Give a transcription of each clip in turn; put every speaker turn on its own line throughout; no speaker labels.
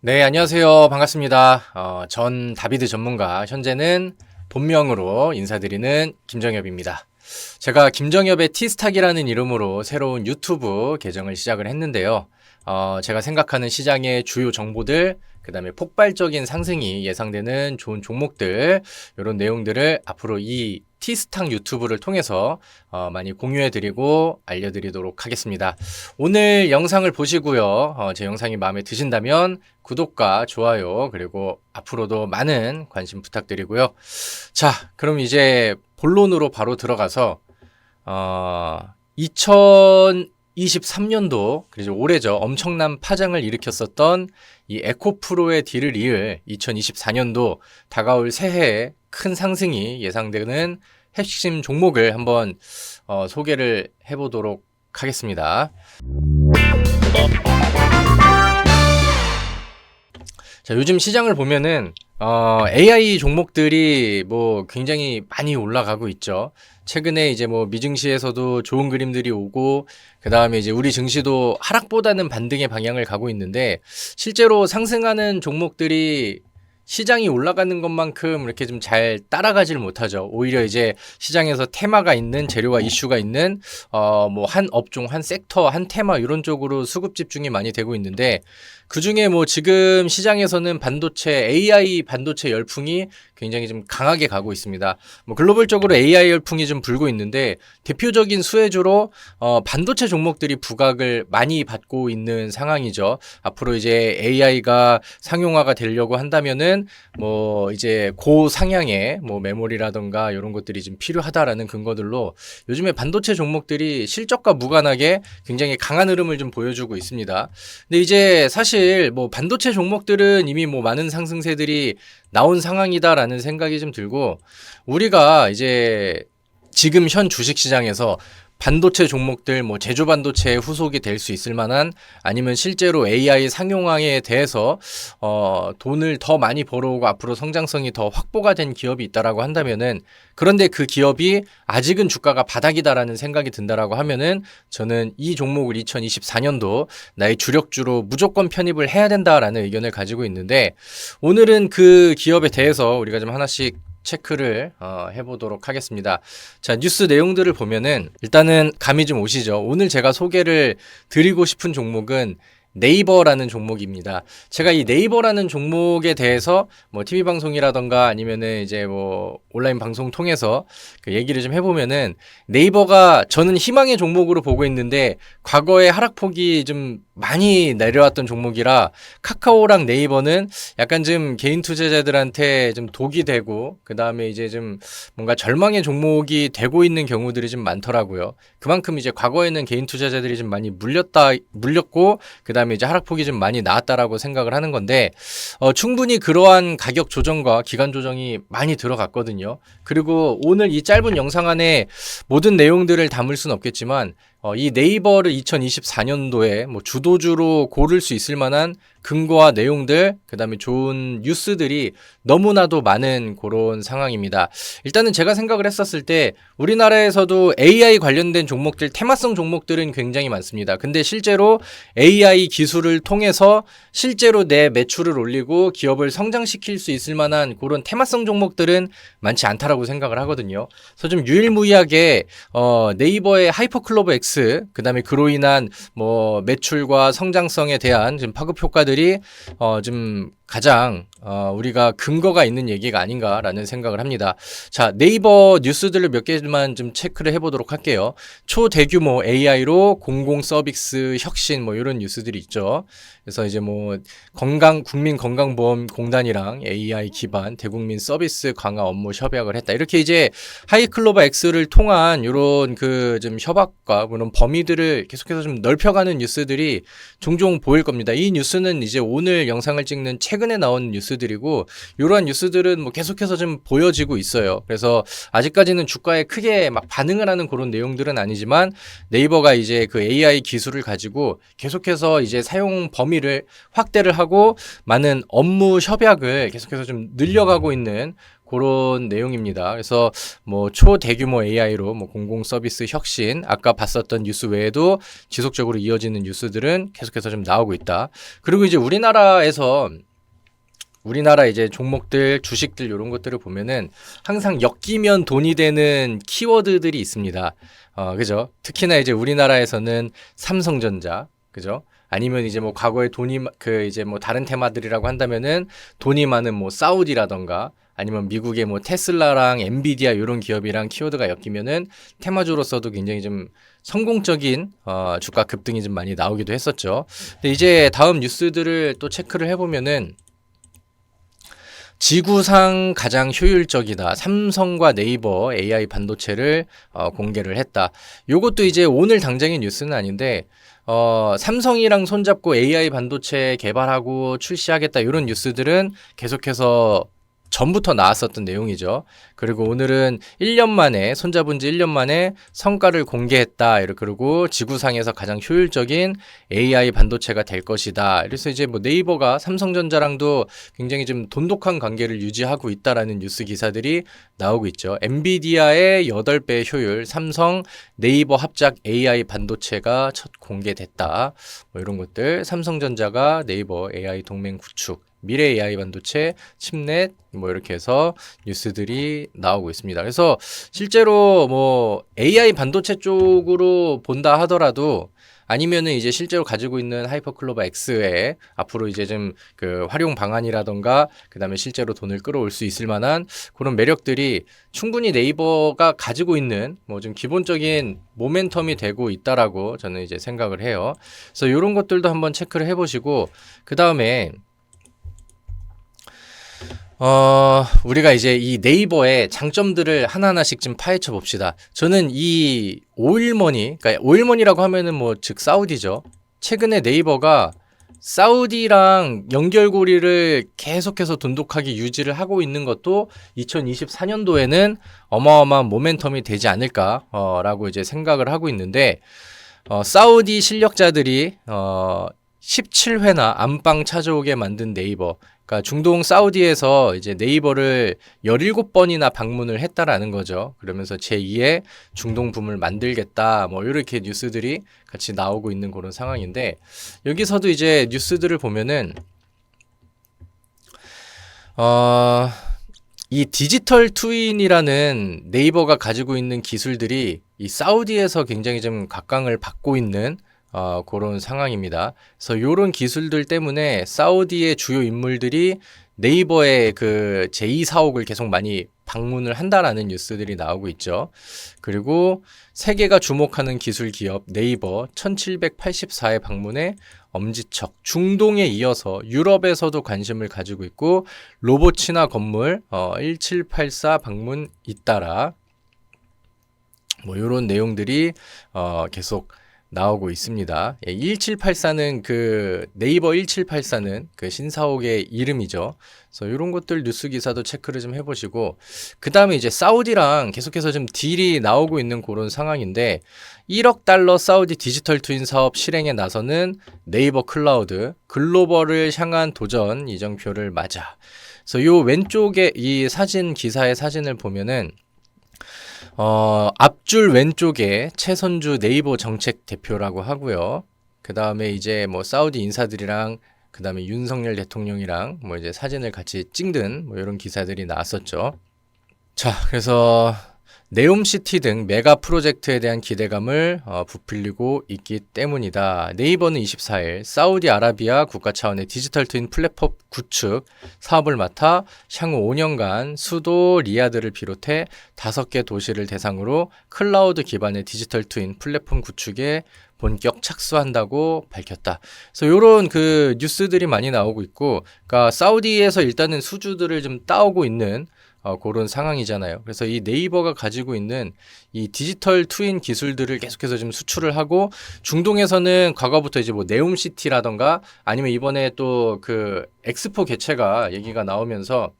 네, 안녕하세요. 반갑습니다. 전 다비드 전문가, 현재는 본명으로 인사드리는 김정엽입니다. 제가 김정엽의 티스탁이라는 이름으로 새로운 유튜브 계정을 시작을 했는데요. 제가 생각하는 시장의 주요 정보들, 그 다음에 폭발적인 상승이 예상되는 좋은 종목들, 이런 내용들을 앞으로 이 티스탁 유튜브를 통해서 많이 공유해드리고 알려드리도록 하겠습니다. 오늘 영상을 보시고요. 제 영상이 마음에 드신다면 구독과 좋아요, 그리고 앞으로도 많은 관심 부탁드리고요. 자, 그럼 이제 본론으로 바로 들어가서 2023년도, 그리고 올해죠. 엄청난 파장을 일으켰었던 이 에코프로의 뒤를 이을 2024년도 다가올 새해에 큰 상승이 예상되는 핵심 종목을 한번 소개를 해보도록 하겠습니다. 자, 요즘 시장을 보면은 AI 종목들이 뭐 굉장히 많이 올라가고 있죠. 최근에 이제 뭐 미증시에서도 좋은 그림들이 오고, 그 다음에 이제 우리 증시도 하락보다는 반등의 방향을 가고 있는데, 실제로 상승하는 종목들이 시장이 올라가는 것만큼 이렇게 좀 잘 따라가질 못하죠. 오히려 이제 시장에서 테마가 있는, 재료와 이슈가 있는 뭐 한 업종, 한 섹터, 한 테마 이런 쪽으로 수급 집중이 많이 되고 있는데, 그중에 뭐 지금 시장에서는 반도체, AI 반도체 열풍이 굉장히 좀 강하게 가고 있습니다. 뭐 글로벌적으로 AI 열풍이 좀 불고 있는데, 대표적인 수혜주로 반도체 종목들이 부각을 많이 받고 있는 상황이죠. 앞으로 이제 AI가 상용화가 되려고 한다면은 뭐 이제 고상향의 뭐 메모리라던가 이런 것들이 좀 필요하다라는 근거들로 요즘에 반도체 종목들이 실적과 무관하게 굉장히 강한 흐름을 좀 보여주고 있습니다. 근데 이제 사실 뭐 반도체 종목들은 이미 뭐 많은 상승세들이 나온 상황이다라는 생각이 좀 들고, 우리가 이제 지금 현 주식시장에서 반도체 종목들, 뭐 제조 반도체의 후속이 될 수 있을 만한, 아니면 실제로 AI 상용화에 대해서 돈을 더 많이 벌어오고 앞으로 성장성이 더 확보가 된 기업이 있다라고 한다면은, 그런데 그 기업이 아직은 주가가 바닥이다라는 생각이 든다라고 하면은, 저는 이 종목을 2024년도 나의 주력주로 무조건 편입을 해야 된다라는 의견을 가지고 있는데, 오늘은 그 기업에 대해서 우리가 좀 하나씩 체크를 해보도록 하겠습니다. 자, 뉴스 내용들을 보면은 일단은 감이 좀 오시죠. 오늘 제가 소개를 드리고 싶은 종목은 네이버라는 종목입니다. 제가 이 네이버라는 종목에 대해서 뭐 TV 방송이라던가 아니면은 이제 뭐 온라인 방송 통해서 그 얘기를 좀 해보면은, 네이버가 저는 희망의 종목으로 보고 있는데 과거에 하락폭이 좀 많이 내려왔던 종목이라, 카카오랑 네이버는 약간 좀 개인 투자자들한테 좀 독이 되고, 그 다음에 이제 좀 뭔가 절망의 종목이 되고 있는 경우들이 좀 많더라고요. 그만큼 이제 과거에는 개인 투자자들이 좀 많이 물렸고, 그 다음에 이제 하락폭이 좀 많이 나왔다라고 생각을 하는 건데, 충분히 그러한 가격 조정과 기간 조정이 많이 들어갔거든요. 그리고 오늘 이 짧은 영상 안에 모든 내용들을 담을 수는 없겠지만, 이 네이버를 2024년도에 뭐 주도주로 고를 수 있을 만한 근거와 내용들, 그 다음에 좋은 뉴스들이 너무나도 많은 그런 상황입니다. 일단은 제가 생각을 했었을 때 우리나라에서도 AI 관련된 종목들, 테마성 종목들은 굉장히 많습니다. 근데 실제로 AI 기술을 통해서 실제로 내 매출을 올리고 기업을 성장시킬 수 있을 만한 그런 테마성 종목들은 많지 않다라고 생각을 하거든요. 그래서 좀 유일무이하게 네이버의 하이퍼클로버 X, 그 다음에 그로 인한 뭐 매출과 성장성에 대한 좀 파급 효과들이 좀 가장 우리가 근거가 있는 얘기가 아닌가라는 생각을 합니다. 자, 네이버 뉴스들을 몇 개만 좀 체크를 해보도록 할게요. 초대규모 AI로 공공 서비스 혁신, 뭐 이런 뉴스들이 있죠. 그래서 이제 뭐 국민건강보험공단이랑 AI 기반 대국민 서비스 강화 업무 협약을 했다. 이렇게 이제 하이클로버 X를 통한 이런 그 좀 협약과 그런 범위들을 계속해서 좀 넓혀가는 뉴스들이 종종 보일 겁니다. 이 뉴스는 이제 오늘 영상을 찍는 최근에 나온 뉴스들이고, 이러한 뉴스들은 뭐 계속해서 좀 보여지고 있어요. 그래서 아직까지는 주가에 크게 막 반응을 하는 그런 내용들은 아니지만, 네이버가 이제 그 AI 기술을 가지고 계속해서 이제 사용 범위를 확대를 하고 많은 업무 협약을 계속해서 좀 늘려가고 있는 그런 내용입니다. 그래서 뭐 초대규모 AI로 뭐 공공 서비스 혁신, 아까 봤었던 뉴스 외에도 지속적으로 이어지는 뉴스들은 계속해서 좀 나오고 있다. 그리고 이제 우리나라 이제 종목들, 주식들 이런 것들을 보면은 항상 엮이면 돈이 되는 키워드들이 있습니다. 그죠? 특히나 이제 우리나라에서는 삼성전자, 그죠? 아니면 이제 뭐 과거에 이제 뭐 다른 테마들이라고 한다면은 돈이 많은 뭐 사우디라던가 아니면 미국의 뭐 테슬라랑 엔비디아 이런 기업이랑 키워드가 엮이면은 테마주로서도 굉장히 좀 성공적인 주가 급등이 좀 많이 나오기도 했었죠. 근데 이제 다음 뉴스들을 또 체크를 해보면은 지구상 가장 효율적이다. 삼성과 네이버 AI 반도체를 공개를 했다. 요것도 이제 오늘 당장의 뉴스는 아닌데 삼성이랑 손잡고 AI 반도체 개발하고 출시하겠다 이런 뉴스들은 계속해서 전부터 나왔었던 내용이죠. 그리고 오늘은 1년 만에 손잡은 지 1년 만에 성과를 공개했다. 그리고 지구상에서 가장 효율적인 AI 반도체가 될 것이다. 그래서 이제 뭐 네이버가 삼성전자랑도 굉장히 좀 돈독한 관계를 유지하고 있다라는 뉴스 기사들이 나오고 있죠. 엔비디아의 8배 효율, 삼성, 네이버 합작 AI 반도체가 첫 공개됐다. 뭐 이런 것들, 삼성전자가 네이버 AI 동맹 구축, 미래 AI 반도체, 칩넷 뭐 이렇게 해서 뉴스들이 나오고 있습니다. 그래서 실제로 뭐 AI 반도체 쪽으로 본다 하더라도 아니면은 이제 실제로 가지고 있는 하이퍼클로버 X에 앞으로 이제 좀 그 활용 방안이라던가 그다음에 실제로 돈을 끌어올 수 있을 만한 그런 매력들이 충분히 네이버가 가지고 있는 뭐 좀 기본적인 모멘텀이 되고 있다라고 저는 이제 생각을 해요. 그래서 이런 것들도 한번 체크를 해보시고 그 다음에 우리가 이제 이 네이버의 장점들을 하나하나씩 좀 파헤쳐 봅시다. 저는 이 오일머니, 그러니까 오일머니라고 하면은 뭐 즉 사우디죠. 최근에 네이버가 사우디랑 연결고리를 계속해서 돈독하게 유지를 하고 있는 것도 2024년도에는 어마어마한 모멘텀이 되지 않을까라고 이제 생각을 하고 있는데, 사우디 실력자들이 17회나 안방 찾아오게 만든 네이버. 그러니까 중동 사우디에서 이제 네이버를 17번이나 방문을 했다라는 거죠. 그러면서 제2의 중동 붐을 만들겠다. 뭐 이렇게 뉴스들이 같이 나오고 있는 그런 상황인데, 여기서도 이제 뉴스들을 보면은 이 디지털 트윈이라는 네이버가 가지고 있는 기술들이 이 사우디에서 굉장히 좀 각광을 받고 있는 그런 상황입니다. 그래서 이런 기술들 때문에 사우디의 주요 인물들이 네이버의 그 제2사옥을 계속 많이 방문을 한다라는 뉴스들이 나오고 있죠. 그리고 세계가 주목하는 기술 기업 네이버 1784회 방문에 엄지척, 중동에 이어서 유럽에서도 관심을 가지고 있고 로봇 친화 건물 1784 방문 잇따라 뭐 이런 내용들이 계속 나오고 있습니다. 1784는 그 네이버 1784는 그 신사옥의 이름이죠. 그래서 이런 것들 뉴스 기사도 체크를 좀 해보시고 그 다음에 이제 사우디랑 계속해서 좀 딜이 나오고 있는 그런 상황인데 1억 달러 사우디 디지털 트윈 사업 실행에 나서는 네이버 클라우드 글로벌을 향한 도전 이정표를 맞아. 그래서 요 왼쪽에 이 사진 기사의 사진을 보면은 앞줄 왼쪽에 최선주 네이버 정책 대표라고 하고요. 그 다음에 이제 뭐 사우디 인사들이랑 그 다음에 윤석열 대통령이랑 뭐 이제 사진을 같이 찍는 뭐 이런 기사들이 나왔었죠. 자, 그래서 네옴시티 등 메가 프로젝트에 대한 기대감을 부풀리고 있기 때문이다. 네이버는 24일 사우디아라비아 국가 차원의 디지털 트윈 플랫폼 구축 사업을 맡아 향후 5년간 수도 리야드를 비롯해 5개 도시를 대상으로 클라우드 기반의 디지털 트윈 플랫폼 구축에 본격 착수한다고 밝혔다. 그래서 이런 그 뉴스들이 많이 나오고 있고, 그러니까 사우디에서 일단은 수주들을 좀 따오고 있는 그런 상황이잖아요. 그래서 이 네이버가 가지고 있는 이 디지털 트윈 기술들을 계속해서 좀 수출을 하고 중동에서는 과거부터 이제 뭐 네옴시티라던가 아니면 이번에 또 그 엑스포 개최가 얘기가 나오면서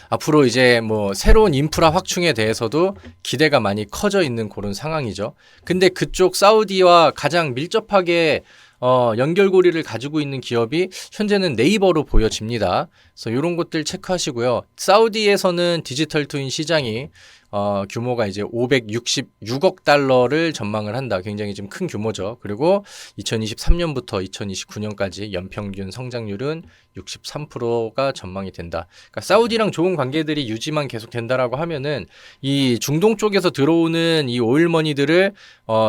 앞으로 이제 뭐 새로운 인프라 확충에 대해서도 기대가 많이 커져 있는 그런 상황이죠. 근데 그쪽 사우디와 가장 밀접하게 연결고리를 가지고 있는 기업이 현재는 네이버로 보여집니다. 그래서 이런 것들 체크하시고요. 사우디에서는 디지털 트윈 시장이 규모가 이제 566억 달러를 전망을 한다. 굉장히 좀 큰 규모죠. 그리고 2023년부터 2029년까지 연평균 성장률은 63%가 전망이 된다. 그러니까 사우디랑 좋은 관계들이 유지만 계속 된다라고 하면은 이 중동 쪽에서 들어오는 이 오일머니들을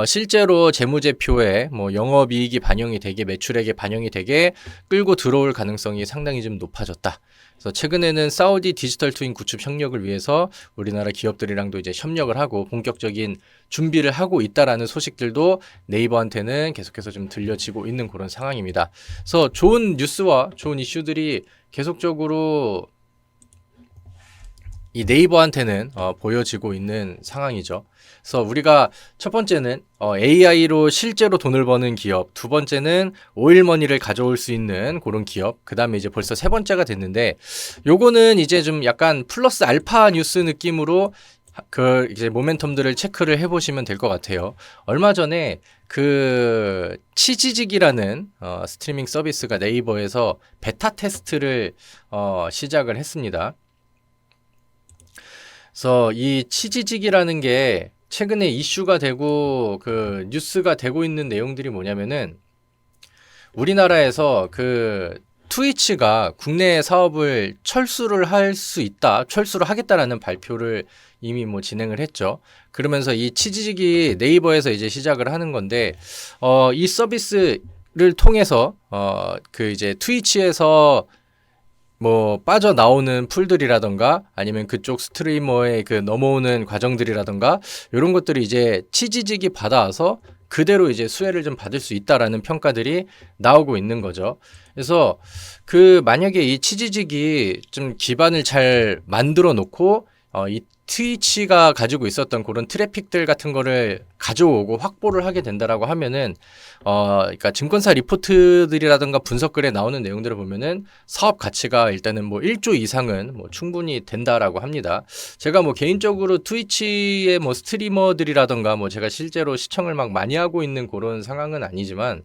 실제로 재무제표에 뭐 영업이익이 반영이 되게 매출액에 반영이 되게 끌고 들어올 가능성이 상당히 좀 높아졌다. 그래서 최근에는 사우디 디지털 트윈 구축 협력을 위해서 우리나라 기업들이랑도 이제 협력을 하고 본격적인 준비를 하고 있다라는 소식들도 네이버한테는 계속해서 좀 들려지고 있는 그런 상황입니다. 그래서 좋은 뉴스와 좋은 이슈들이 계속적으로 이 네이버한테는 보여지고 있는 상황이죠. 그래서 우리가 첫 번째는 AI로 실제로 돈을 버는 기업, 두 번째는 오일머니를 가져올 수 있는 그런 기업, 그 다음에 이제 벌써 세 번째가 됐는데, 요거는 이제 좀 약간 플러스 알파 뉴스 느낌으로 그 이제 모멘텀들을 체크를 해보시면 될 것 같아요. 얼마 전에 그 치지직이라는 스트리밍 서비스가 네이버에서 베타 테스트를 시작을 했습니다. 그래서 이 치지직이라는 게 최근에 이슈가 되고 그 뉴스가 되고 있는 내용들이 뭐냐면은 우리나라에서 그 트위치가 국내 사업을 철수를 할 수 있다, 철수를 하겠다라는 발표를 이미 뭐 진행을 했죠. 그러면서 이 치지직이 네이버에서 이제 시작을 하는 건데, 이 서비스를 통해서 그 이제 트위치에서 뭐 빠져나오는 풀들이라던가 아니면 그쪽 스트리머의 그 넘어오는 과정들이라던가 이런 것들이 이제 치지직이 받아와서 그대로 이제 수혜를 좀 받을 수 있다라는 평가들이 나오고 있는 거죠. 그래서 그 만약에 이 치지직이 좀 기반을 잘 만들어 놓고 이 트위치가 가지고 있었던 그런 트래픽들 같은 거를 가져오고 확보를 하게 된다라고 하면은 그러니까 증권사 리포트들이라든가 분석글에 나오는 내용들을 보면은 사업 가치가 일단은 뭐 1조 이상은 뭐 충분히 된다라고 합니다. 제가 뭐 개인적으로 트위치의 뭐 스트리머들이라든가 뭐 제가 실제로 시청을 막 많이 하고 있는 그런 상황은 아니지만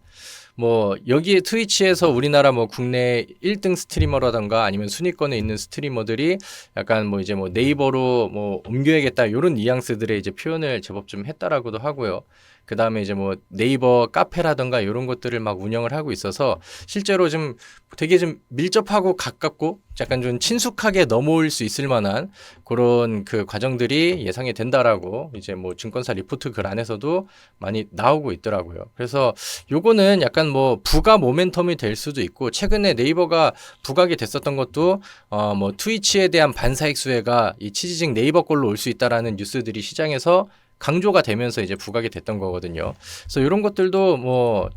뭐 여기에 트위치에서 우리나라 뭐 국내 1등 스트리머라던가 아니면 순위권에 있는 스트리머들이 약간 뭐 이제 뭐 네이버로 뭐 옮겨야겠다 이런 뉘앙스들의 이제 표현을 제법 좀 했다라고도 하고요. 그 다음에 이제 뭐 네이버 카페라던가 이런 것들을 막 운영을 하고 있어서 실제로 좀 되게 좀 밀접하고 가깝고 약간 좀 친숙하게 넘어올 수 있을 만한 그런 그 과정들이 예상이 된다라고 이제 뭐 증권사 리포트 글 안에서도 많이 나오고 있더라고요. 그래서 요거는 약간 뭐 부가 모멘텀이 될 수도 있고, 최근에 네이버가 부각이 됐었던 것도 뭐 트위치에 대한 반사익 수혜가 이 치지직 네이버 걸로 올 수 있다라는 뉴스들이 시장에서 강조가 되면서 이제 부각이 됐던 거거든요. 그래서 이런 것들도 뭐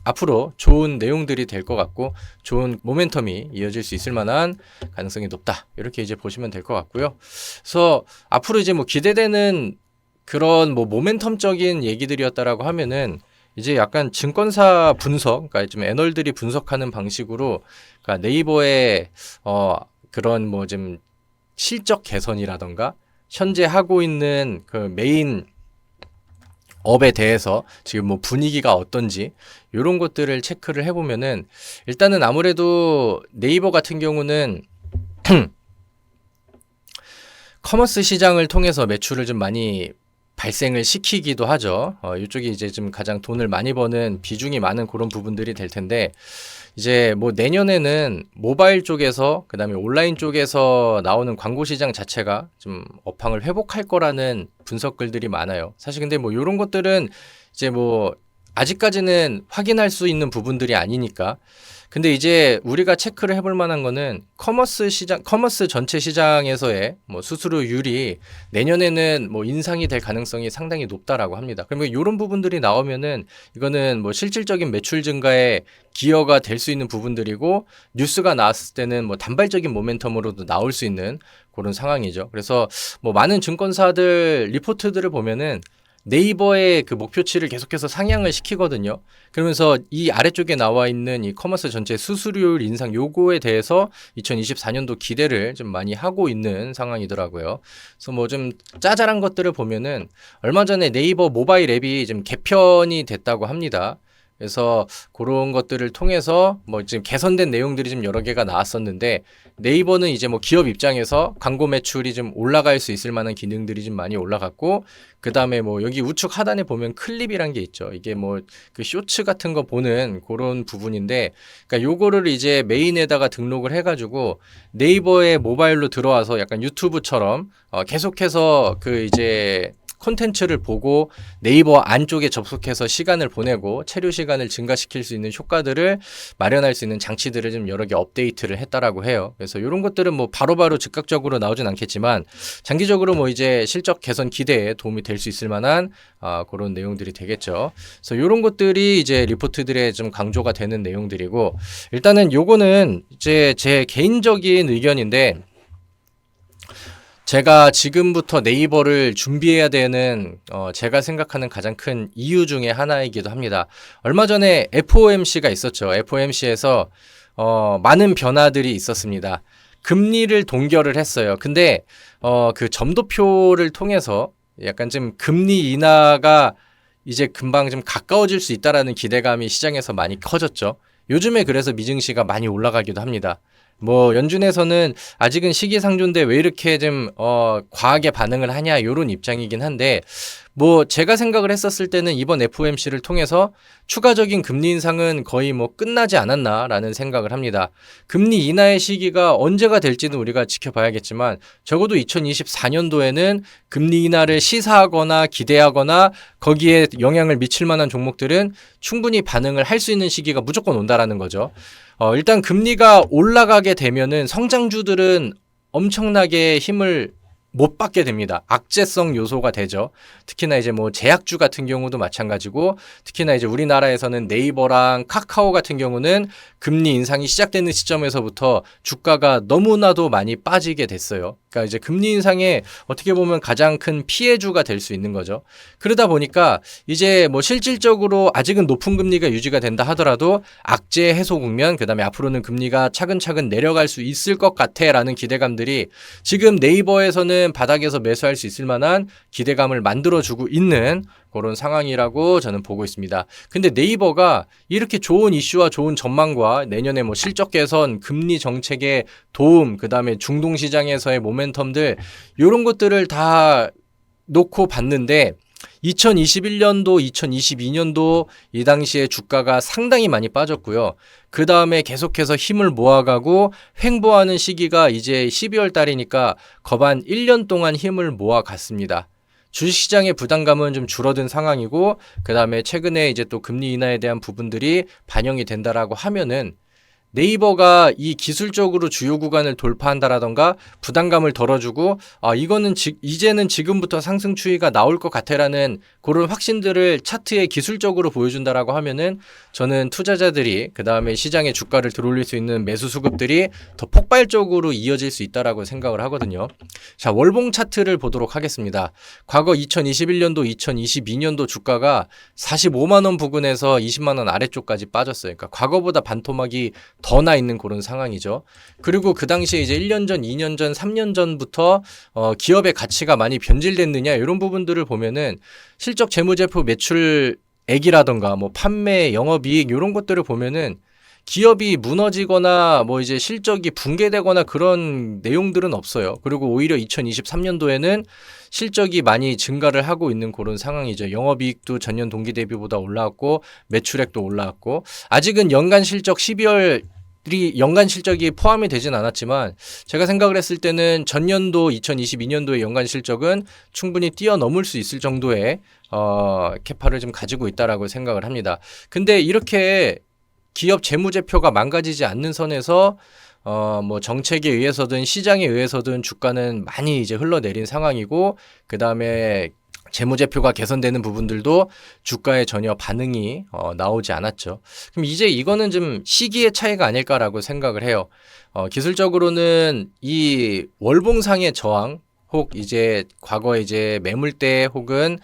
앞으로 좋은 내용들이 될 것 같고 좋은 모멘텀이 이어질 수 있을 만한 가능성이 높다. 이렇게 이제 보시면 될 것 같고요. 그래서 앞으로 이제 뭐 기대되는 그런 뭐 모멘텀적인 얘기들이었다라고 하면은 이제 약간 증권사 분석, 그러니까 좀 애널들이 분석하는 방식으로, 그러니까 네이버의 그런 뭐 좀 실적 개선이라던가 현재 하고 있는 그 메인 업에 대해서 지금 뭐 분위기가 어떤지 이런 것들을 체크를 해보면은 일단은 아무래도 네이버 같은 경우는 커머스 시장을 통해서 매출을 좀 많이 발생을 시키기도 하죠. 이쪽이 이제 좀 가장 돈을 많이 버는 비중이 많은 그런 부분들이 될 텐데, 이제 뭐 내년에는 모바일 쪽에서 그다음에 온라인 쪽에서 나오는 광고 시장 자체가 좀 업황을 회복할 거라는 분석글들이 많아요. 사실 근데 뭐 이런 것들은 이제 뭐 아직까지는 확인할 수 있는 부분들이 아니니까. 근데 이제 우리가 체크를 해볼 만한 거는 커머스 시장, 커머스 전체 시장에서의 뭐 수수료율이 내년에는 뭐 인상이 될 가능성이 상당히 높다라고 합니다. 그러면 이런 부분들이 나오면은 이거는 뭐 실질적인 매출 증가에 기여가 될 수 있는 부분들이고, 뉴스가 나왔을 때는 뭐 단발적인 모멘텀으로도 나올 수 있는 그런 상황이죠. 그래서 뭐 많은 증권사들 리포트들을 보면은 네이버의 그 목표치를 계속해서 상향을 시키거든요. 그러면서 이 아래쪽에 나와 있는 이 커머스 전체 수수료율 인상 요거에 대해서 2024년도 기대를 좀 많이 하고 있는 상황이더라고요. 그래서 뭐 좀 짜잘한 것들을 보면은 얼마 전에 네이버 모바일 앱이 좀 개편이 됐다고 합니다. 그래서 그런 것들을 통해서 뭐 지금 개선된 내용들이 좀 여러 개가 나왔었는데, 네이버는 이제 뭐 기업 입장에서 광고 매출이 좀 올라갈 수 있을 만한 기능들이 좀 많이 올라갔고, 그 다음에 뭐 여기 우측 하단에 보면 클립이란 게 있죠. 이게 뭐 그 쇼츠 같은 거 보는 그런 부분인데, 그러니까 요거를 이제 메인에다가 등록을 해가지고 네이버의 모바일로 들어와서 약간 유튜브처럼 계속해서 그 이제 콘텐츠를 보고 네이버 안쪽에 접속해서 시간을 보내고 체류 시간을 증가시킬 수 있는 효과들을 마련할 수 있는 장치들을 좀 여러 개 업데이트를 했다라고 해요. 그래서 이런 것들은 뭐 바로바로 즉각적으로 나오진 않겠지만 장기적으로 뭐 이제 실적 개선 기대에 도움이 될 수 있을 만한 그런 내용들이 되겠죠. 그래서 이런 것들이 이제 리포트들에 좀 강조가 되는 내용들이고, 일단은 요거는 이제 제 개인적인 의견인데, 제가 지금부터 네이버를 준비해야 되는 제가 생각하는 가장 큰 이유 중에 하나이기도 합니다. 얼마 전에 FOMC가 있었죠. FOMC에서 많은 변화들이 있었습니다. 금리를 동결을 했어요. 근데 그 점도표를 통해서 약간 좀 금리 인하가 이제 금방 좀 가까워질 수 있다라는 기대감이 시장에서 많이 커졌죠. 요즘에 그래서 미증시가 많이 올라가기도 합니다. 뭐 연준에서는 아직은 시기상조인데 왜 이렇게 좀 과하게 반응을 하냐 요런 입장이긴 한데, 뭐 제가 생각을 했었을 때는 이번 FOMC를 통해서 추가적인 금리 인상은 거의 뭐 끝나지 않았나라는 생각을 합니다. 금리 인하의 시기가 언제가 될지는 우리가 지켜봐야겠지만 적어도 2024년도에는 금리 인하를 시사하거나 기대하거나 거기에 영향을 미칠 만한 종목들은 충분히 반응을 할 수 있는 시기가 무조건 온다라는 거죠. 일단 금리가 올라가게 되면은 성장주들은 엄청나게 힘을 못 받게 됩니다. 악재성 요소가 되죠. 특히나 이제 뭐 제약주 같은 경우도 마찬가지고, 특히나 이제 우리나라에서는 네이버랑 카카오 같은 경우는 금리 인상이 시작되는 시점에서부터 주가가 너무나도 많이 빠지게 됐어요. 그러니까 이제 금리 인상에 어떻게 보면 가장 큰 피해주가 될 수 있는 거죠. 그러다 보니까 이제 뭐 실질적으로 아직은 높은 금리가 유지가 된다 하더라도 악재 해소 국면, 그다음에 앞으로는 금리가 차근차근 내려갈 수 있을 것 같아라는 기대감들이 지금 네이버에서는 바닥에서 매수할 수 있을 만한 기대감을 만들어주고 있는 그런 상황이라고 저는 보고 있습니다. 근데 네이버가 이렇게 좋은 이슈와 좋은 전망과 내년에 뭐 실적 개선, 금리 정책의 도움, 그 다음에 중동 시장에서의 모멘텀들, 이런 것들을 다 놓고 봤는데 2021년도, 2022년도 이 당시에 주가가 상당히 많이 빠졌고요. 그 다음에 계속해서 힘을 모아가고 횡보하는 시기가 이제 12월 달이니까 거반 1년 동안 힘을 모아갔습니다. 주식시장의 부담감은 좀 줄어든 상황이고, 그 다음에 최근에 이제 또 금리 인하에 대한 부분들이 반영이 된다라고 하면은 네이버가 이 기술적으로 주요 구간을 돌파한다라던가 부담감을 덜어주고 이거는 이제는 지금부터 상승 추이가 나올 것 같아라는 그런 확신들을 차트에 기술적으로 보여준다라고 하면은 저는 투자자들이 그 다음에 시장의 주가를 들어올릴 수 있는 매수 수급들이 더 폭발적으로 이어질 수 있다라고 생각을 하거든요. 자, 월봉 차트를 보도록 하겠습니다. 과거 2021년도, 2022년도 주가가 45만 원 부근에서 20만 원 아래쪽까지 빠졌어요. 그러니까 과거보다 반토막이 더 나 있는 그런 상황이죠. 그리고 그 당시에 이제 1년 전, 2년 전, 3년 전부터 기업의 가치가 많이 변질됐느냐 이런 부분들을 보면은 실적 재무제표 매출액이라던가 뭐 판매, 영업이익 이런 것들을 보면은 기업이 무너지거나 뭐 이제 실적이 붕괴되거나 그런 내용들은 없어요. 그리고 오히려 2023년도에는 실적이 많이 증가를 하고 있는 그런 상황이죠. 영업이익도 전년 동기 대비보다 올라왔고 매출액도 올라왔고, 아직은 연간 실적 12월 연간 실적이 포함이 되진 않았지만 제가 생각을 했을 때는 전년도 2022년도의 연간 실적은 충분히 뛰어넘을 수 있을 정도의 캐파를 좀 가지고 있다라고 생각을 합니다. 근데 이렇게 기업 재무제표가 망가지지 않는 선에서 뭐 정책에 의해서든 시장에 의해서든 주가는 많이 이제 흘러내린 상황이고, 그 다음에 재무제표가 개선되는 부분들도 주가에 전혀 반응이 나오지 않았죠. 그럼 이제 이거는 좀 시기의 차이가 아닐까라고 생각을 해요. 기술적으로는 이 월봉상의 저항, 혹 이제 과거에 이제 매물대 혹은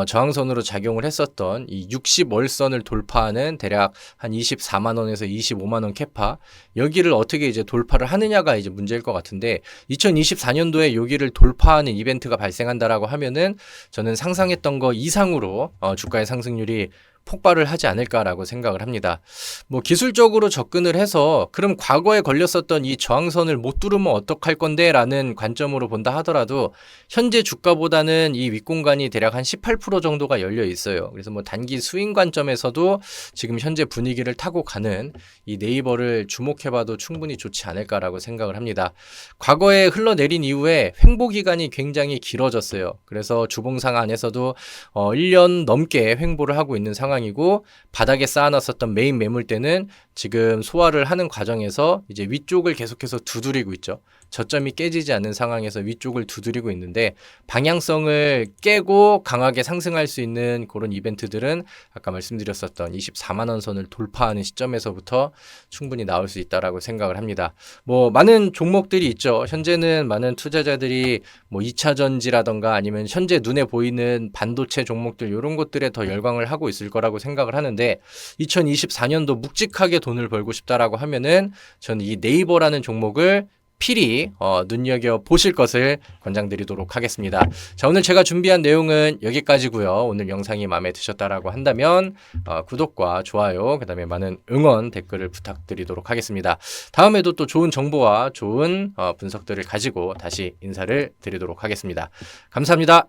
저항선으로 작용을 했었던 이 60월선을 돌파하는 대략 한 24만 원에서 25만 원 캐파, 여기를 어떻게 이제 돌파를 하느냐가 이제 문제일 것 같은데, 2024년도에 여기를 돌파하는 이벤트가 발생한다라고 하면은 저는 상상했던 거 이상으로 주가의 상승률이 폭발을 하지 않을까라고 생각을 합니다. 뭐 기술적으로 접근을 해서 그럼 과거에 걸렸었던 이 저항선을 못 뚫으면 어떡할 건데 라는 관점으로 본다 하더라도 현재 주가보다는 이 윗공간이 대략 한 18% 정도가 열려 있어요. 그래서 뭐 단기 스윙 관점에서도 지금 현재 분위기를 타고 가는 이 네이버를 주목해봐도 충분히 좋지 않을까라고 생각을 합니다. 과거에 흘러내린 이후에 횡보 기간이 굉장히 길어졌어요. 그래서 주봉상 안에서도 1년 넘게 횡보를 하고 있는 상황이고 바닥에 쌓아놨었던 메인 매물대는 지금 소화를 하는 과정에서 이제 위쪽을 계속해서 두드리고 있죠. 저점이 깨지지 않는 상황에서 위쪽을 두드리고 있는데 방향성을 깨고 강하게 상승할 수 있는 그런 이벤트들은 아까 말씀드렸었던 24만 원 선을 돌파하는 시점에서부터 충분히 나올 수 있다라고 생각을 합니다. 뭐 많은 종목들이 있죠. 현재는 많은 투자자들이 뭐 2차 전지라던가 아니면 현재 눈에 보이는 반도체 종목들 이런 것들에 더 열광을 하고 있을 거라고 생각을 하는데 2024년도 묵직하게 돈을 벌고 싶다라고 하면은 저는 이 네이버라는 종목을 필히 눈여겨 보실 것을 권장드리도록 하겠습니다. 자, 오늘 제가 준비한 내용은 여기까지고요. 오늘 영상이 마음에 드셨다라고 한다면 구독과 좋아요, 그 다음에 많은 응원 댓글을 부탁드리도록 하겠습니다. 다음에도 또 좋은 정보와 좋은 분석들을 가지고 다시 인사를 드리도록 하겠습니다. 감사합니다.